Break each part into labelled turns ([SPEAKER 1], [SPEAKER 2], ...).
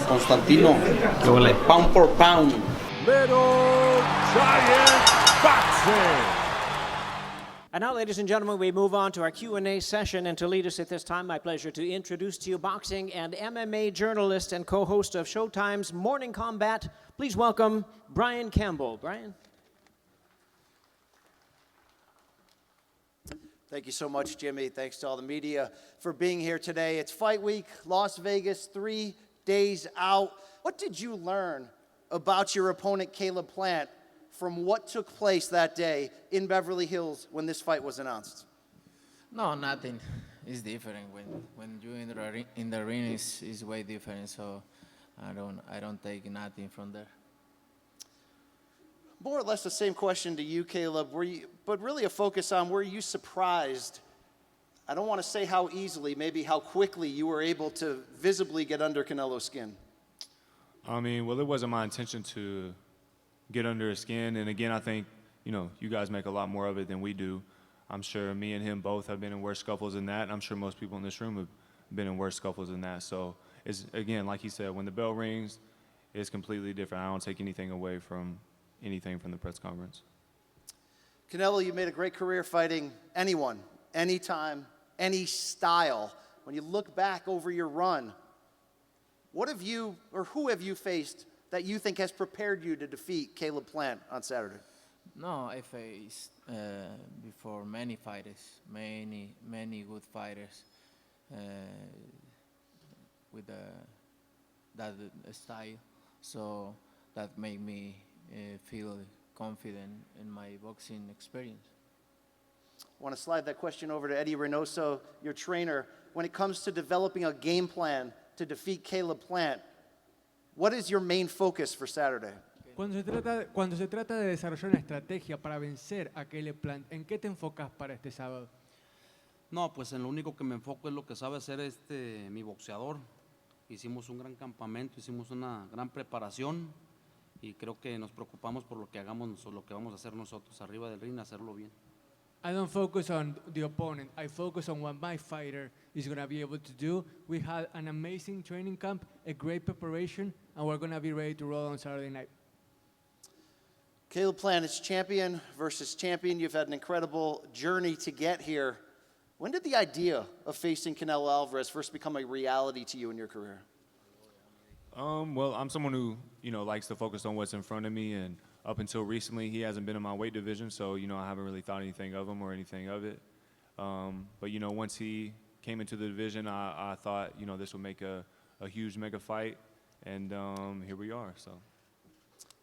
[SPEAKER 1] Constantino,
[SPEAKER 2] ¿Qué huele?
[SPEAKER 1] pound for pound.
[SPEAKER 3] Little Giant Boxing.
[SPEAKER 4] And now, ladies and gentlemen, we move on to our Q&A session. And to lead us at this time, my pleasure to introduce to you boxing and MMA journalist and co-host of Showtime's Morning Combat. Please welcome Brian Campbell. Brian?
[SPEAKER 5] Thank you so much, Jimmy. Thanks to all the media for being here today. It's Fight Week, Las Vegas, 3 days out. What did you learn about your opponent, Caleb Plant, from what took place that day in Beverly Hills when this fight was announced?
[SPEAKER 6] No, nothing. It's different. When you're in the ring, is way different. So I don't take nothing from there.
[SPEAKER 5] More or less the same question to you, Caleb. But really a focus on, were you surprised? I don't want to say how easily, maybe how quickly you were able to visibly get under Canelo's skin.
[SPEAKER 7] I mean, well, it wasn't my intention to get under his skin. And again, I think, you guys make a lot more of it than we do. I'm sure me and him both have been in worse scuffles than that. And I'm sure most people in this room have been in worse scuffles than that. So it's, again, like he said, when the bell rings, it's completely different. I don't take anything away from anything from the press conference.
[SPEAKER 5] Canelo, you made a great career fighting anyone, anytime, any style. When you look back over your run, what have you, or who have you faced that you think has prepared you to defeat Caleb Plant on Saturday?
[SPEAKER 6] No, I faced before many fighters, many good fighters with that style. So that made me feel confident in my boxing experience.
[SPEAKER 5] I want to slide that question over to Eddie Reynoso, your trainer. When it comes to developing a game plan to defeat Caleb Plant, what is your main focus for Saturday?
[SPEAKER 8] Cuando se trata de desarrollar una estrategia para vencer a Caleb Plant, ¿en qué te enfocas para este sábado?
[SPEAKER 2] No, pues en lo único que me enfoco es lo que sabe hacer mi boxeador. Hicimos un gran campamento, hicimos una gran preparación y creo que nos preocupamos por lo que hagamos, lo que vamos a hacer nosotros arriba del ring, hacerlo bien.
[SPEAKER 8] I don't focus on the opponent. I focus on what my fighter is going to be able to do. We had an amazing training camp, a great preparation, and we're going to be ready to roll on Saturday night.
[SPEAKER 5] Caleb Plant is champion versus champion. You've had an incredible journey to get here. When did the idea of facing Canelo Alvarez first become a reality to you in your career?
[SPEAKER 7] Well, I'm someone who, likes to focus on what's in front of me, and up until recently, he hasn't been in my weight division, so, I haven't really thought anything of him or anything of it. But, once he came into the division, I thought, this would make a huge mega fight, and here we are, so.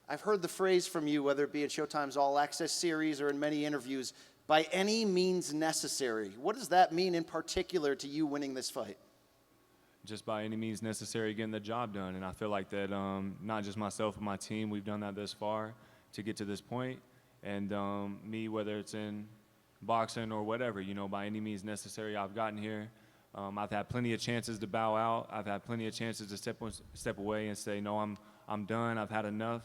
[SPEAKER 5] I've heard the phrase from you, whether it be in Showtime's All Access series or in many interviews, by any means necessary. What does that mean in particular to you winning this fight?
[SPEAKER 7] Just by any means necessary, getting the job done. And I feel like that not just myself and my team, we've done that this far to get to this point. And me, whether it's in boxing or whatever, by any means necessary, I've gotten here. I've had plenty of chances to bow out. I've had plenty of chances to step away and say, no, I'm done. I've had enough.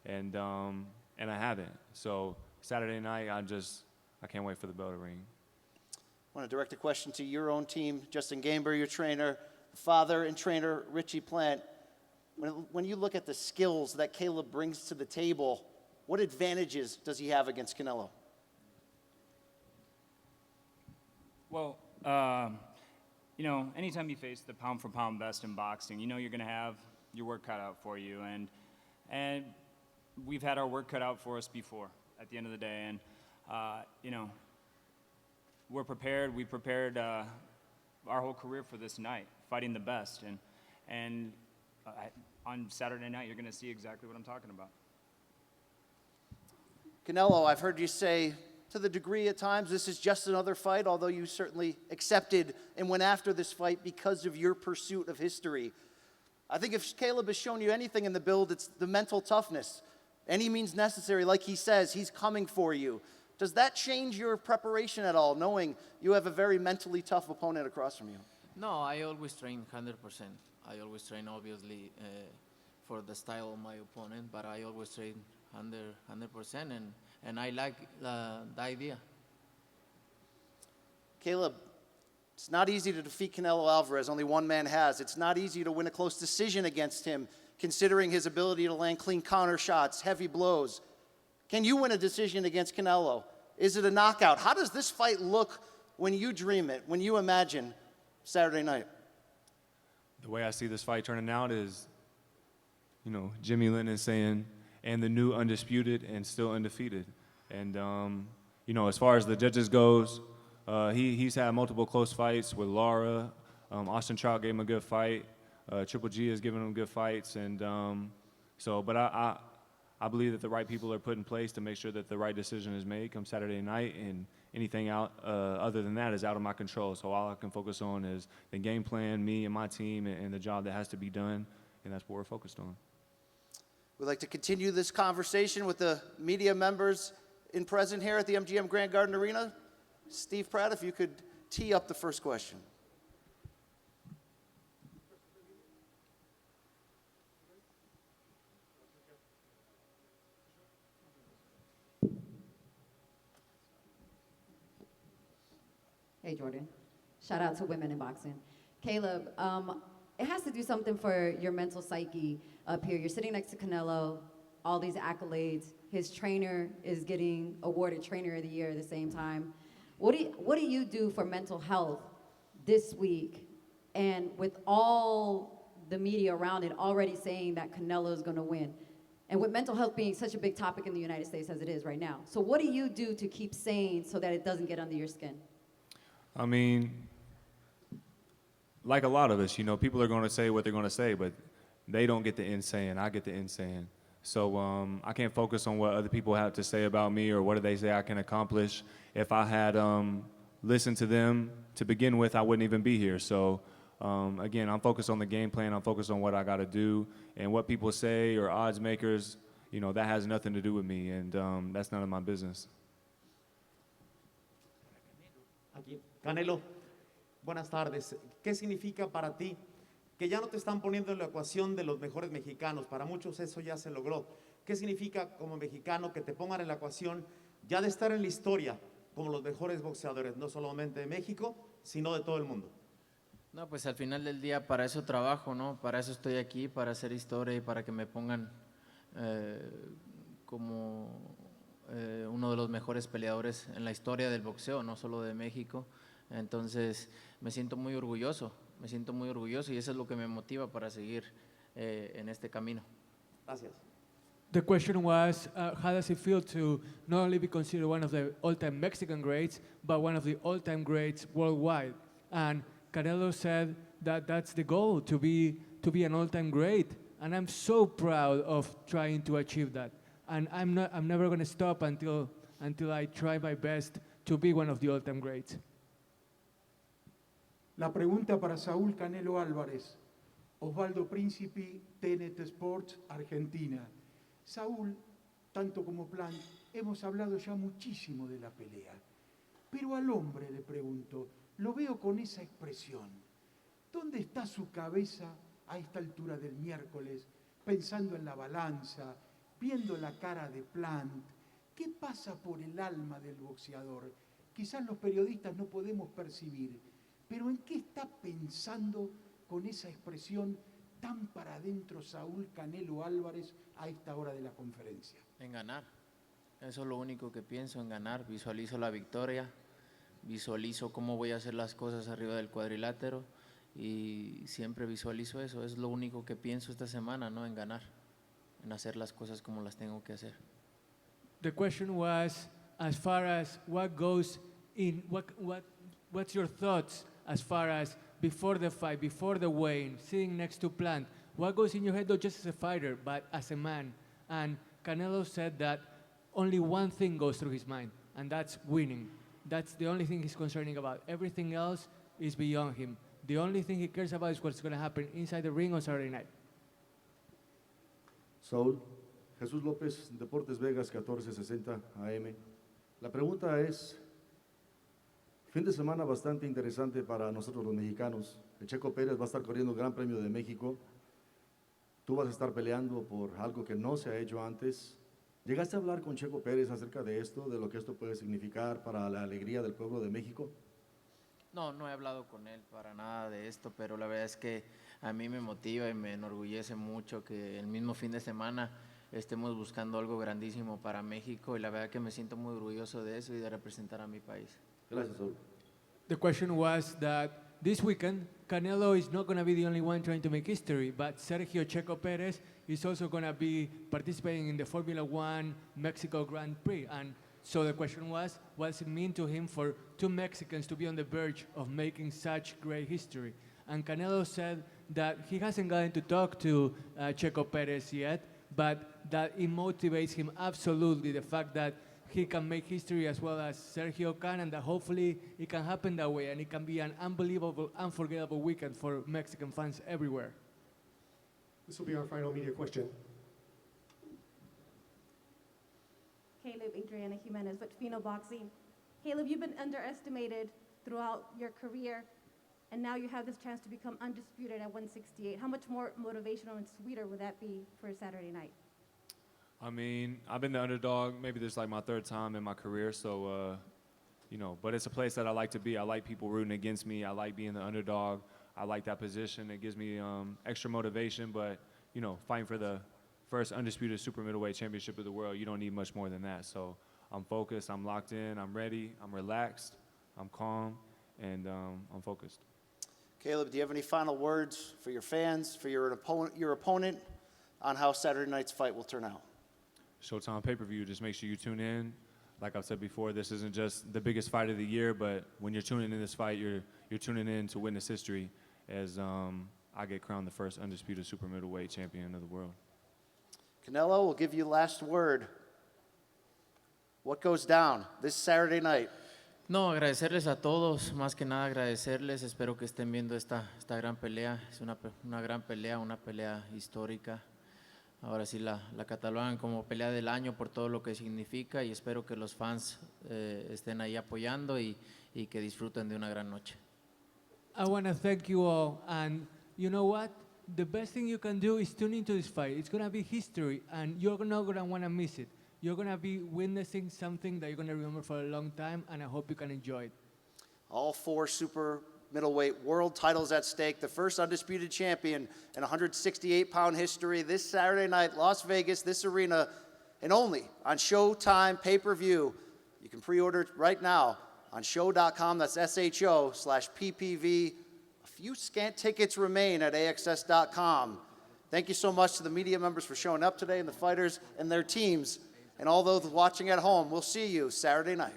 [SPEAKER 7] And I haven't. So Saturday night, I can't wait for the bell to ring.
[SPEAKER 5] I want to direct a question to your own team. Justin Gainber, your trainer, father and trainer Richie Plant. When you look at the skills that Caleb brings to the table, what advantages does he have against Canelo?
[SPEAKER 9] Well, anytime you face the pound for pound best in boxing, you're going to have your work cut out for you. And we've had our work cut out for us before at the end of the day. And, we're prepared. We prepared our whole career for this night, fighting the best. And on Saturday night, you're going to see exactly what I'm talking about.
[SPEAKER 5] Canelo, I've heard you say, to the degree at times, this is just another fight, although you certainly accepted and went after this fight because of your pursuit of history. I think if Caleb has shown you anything in the build, it's the mental toughness. Any means necessary, like he says, he's coming for you. Does that change your preparation at all, knowing you have a very mentally tough opponent across from you?
[SPEAKER 6] No, I always train 100%. I always train, obviously, for the style of my opponent, but I always train 100%, and I like the idea.
[SPEAKER 5] Caleb, It's not easy to defeat Canelo Alvarez, only one man has. It's not easy to win a close decision against him, considering his ability to land clean counter shots, heavy blows. Can you win a decision against Canelo? Is it a knockout? How does this fight look when you dream it, when you imagine Saturday night?
[SPEAKER 7] The way I see this fight turning out is, Jimmy Lennon saying, and the new undisputed and still undefeated. And, as far as the judges goes, he's had multiple close fights with Lara. Austin Trout gave him a good fight. Triple G has given him good fights. And but I believe that the right people are put in place to make sure that the right decision is made come Saturday night, and anything out other than that is out of my control. So all I can focus on is the game plan, me and my team, and the job that has to be done, and that's what we're focused on.
[SPEAKER 5] We'd like to continue this conversation with the media members in present here at the MGM Grand Garden Arena. Steve Pratt, if you could tee up the first question.
[SPEAKER 1] Hey, Jordan. Shout out to women in boxing. Caleb, it has to do something for your mental psyche up here. You're sitting next to Canelo, all these accolades. His trainer is getting awarded Trainer of the Year at the same time. What do you do for mental health this week? And with all the media around it already saying that Canelo is going to win, and with mental health being such a big topic in the United States as it is right now. So what do you do to keep sane so that it doesn't get under your skin?
[SPEAKER 7] I mean, like a lot of us, people are going to say what they're going to say, but they don't get the end saying. I get the end saying. So I can't focus on what other people have to say about me or what do they say I can accomplish. If I had listened to them to begin with, I wouldn't even be here. So again, I'm focused on the game plan. I'm focused on what I got to do, and what people say or odds makers, that has nothing to do with me, and that's none of my business.
[SPEAKER 10] Aquí. Canelo, buenas tardes. ¿Qué significa para ti que ya no te están poniendo en la ecuación de los mejores mexicanos? Para muchos eso ya se logró. ¿Qué significa como mexicano que te pongan en la ecuación ya de estar en la historia como los mejores boxeadores, no solamente de México, sino de todo el mundo?
[SPEAKER 6] No, pues al final del día para eso trabajo, ¿no? Para eso estoy aquí, para hacer historia y para que me pongan como uno de los mejores peleadores en la historia del boxeo, no solo de México. Entonces me siento muy orgulloso y eso es lo que me motiva para seguir en este camino.
[SPEAKER 10] Gracias.
[SPEAKER 8] The question was, how does it feel to not only be considered one of the all-time Mexican greats, but one of the all-time greats worldwide? And Canelo said that that's the goal, to be an all-time great. And I'm so proud of trying to achieve that. And I'm never going to stop until I try my best to be one of the all-time greats.
[SPEAKER 11] La pregunta para Saúl Canelo Álvarez, Osvaldo Príncipe, TNT Sports, Argentina. Saúl, tanto como Plant, hemos hablado ya muchísimo de la pelea, pero al hombre le pregunto, lo veo con esa expresión. ¿Dónde está su cabeza a esta altura del miércoles, pensando en la balanza, viendo la cara de Plant? ¿Qué pasa por el alma del boxeador? Quizás los periodistas no podemos percibir, pero ¿en qué está pensando con esa expresión tan para adentro Saúl Canelo Álvarez a esta hora de la conferencia?
[SPEAKER 6] En ganar. Eso es lo único que pienso, en ganar. Visualizo la victoria, visualizo cómo voy a hacer las cosas arriba del cuadrilátero y siempre visualizo eso. Es lo único que pienso esta semana, ¿no? En ganar, en hacer las cosas como las tengo que hacer.
[SPEAKER 8] The question was, as far as what goes in, what's your thoughts as far as before the fight, before the weigh-in, sitting next to Plant? What goes in your head, not just as a fighter, but as a man? And Canelo said that only one thing goes through his mind, and that's winning. That's the only thing he's concerning about. Everything else is beyond him. The only thing he cares about is what's going to happen inside the ring on Saturday night.
[SPEAKER 12] Saúl, Jesús López, Deportes Vegas, 1460 AM. La pregunta es, fin de semana bastante interesante para nosotros los mexicanos. El Checo Pérez va a estar corriendo el Gran Premio de México. Tú vas a estar peleando por algo que no se ha hecho antes. ¿Llegaste a hablar con Checo Pérez acerca de esto, de lo que esto puede significar para la alegría del pueblo de México?
[SPEAKER 6] No, no he hablado con él para nada de esto, pero la verdad es que a mí me motiva y me enorgullece mucho que el mismo fin de semana estemos buscando algo grandísimo para México y la verdad que me siento muy orgulloso de eso y de representar a mi país.
[SPEAKER 12] Gracias, Saúl.
[SPEAKER 8] The question was that this weekend, Canelo is not going to be the only one trying to make history, but Sergio Checo Perez is also going to be participating in the Formula One Mexico Grand Prix. And so the question was, what does it mean to him for two Mexicans to be on the verge of making such great history? And Canelo said that he hasn't gotten to talk to Checo Perez yet, but that it motivates him absolutely, the fact that he can make history as well as Sergio can, and that hopefully it can happen that way, and it can be an unbelievable, unforgettable weekend for Mexican fans everywhere.
[SPEAKER 13] This will be our final media question.
[SPEAKER 14] Caleb Adriana Jimenez with Fino Boxing. Caleb, you've been underestimated throughout your career, and now you have this chance to become undisputed at 168. How much more motivational and sweeter would that be for Saturday night?
[SPEAKER 7] I mean, I've been the underdog. Maybe this is like my third time in my career, so, you know, but it's a place that I like to be. I like people rooting against me. I like being the underdog. I like that position. It gives me extra motivation, but, you know, fighting for the first undisputed super middleweight championship of the world, you don't need much more than that. So I'm focused, I'm locked in, I'm ready, I'm relaxed, I'm calm, and I'm focused.
[SPEAKER 5] Caleb, do you have any final words for your fans, for your opponent on how Saturday night's fight will turn out?
[SPEAKER 7] Showtime pay-per-view, just make sure you tune in. Like I've said before, this isn't just the biggest fight of the year, but when you're tuning in this fight, you're tuning in to witness history as I get crowned the first undisputed super middleweight champion of the world.
[SPEAKER 5] Canelo, we'll give you last word. What goes down this Saturday night?
[SPEAKER 6] No, agradecerles a todos, más que nada agradecerles, espero que estén viendo esta gran pelea, es una gran pelea, una pelea histórica. Ahora sí la catalogan como pelea del año por todo lo que significa y espero que los fans estén ahí apoyando y que disfruten de una gran noche.
[SPEAKER 8] I want to thank you all, and you know what? The best thing you can do is tune into this fight. It's going to be history, and you're not going to want to miss it. You're going to be witnessing something that you're going to remember for a long time, and I hope you can enjoy it.
[SPEAKER 5] All 4 super middleweight world titles at stake. The first undisputed champion in 168-pound history this Saturday night, Las Vegas, this arena, and only on Showtime pay-per-view. You can pre-order it right now on show.com. That's SHO/PPV. A few scant tickets remain at AXS.com. Thank you so much to the media members for showing up today and the fighters and their teams. And all those watching at home, we'll see you Saturday night.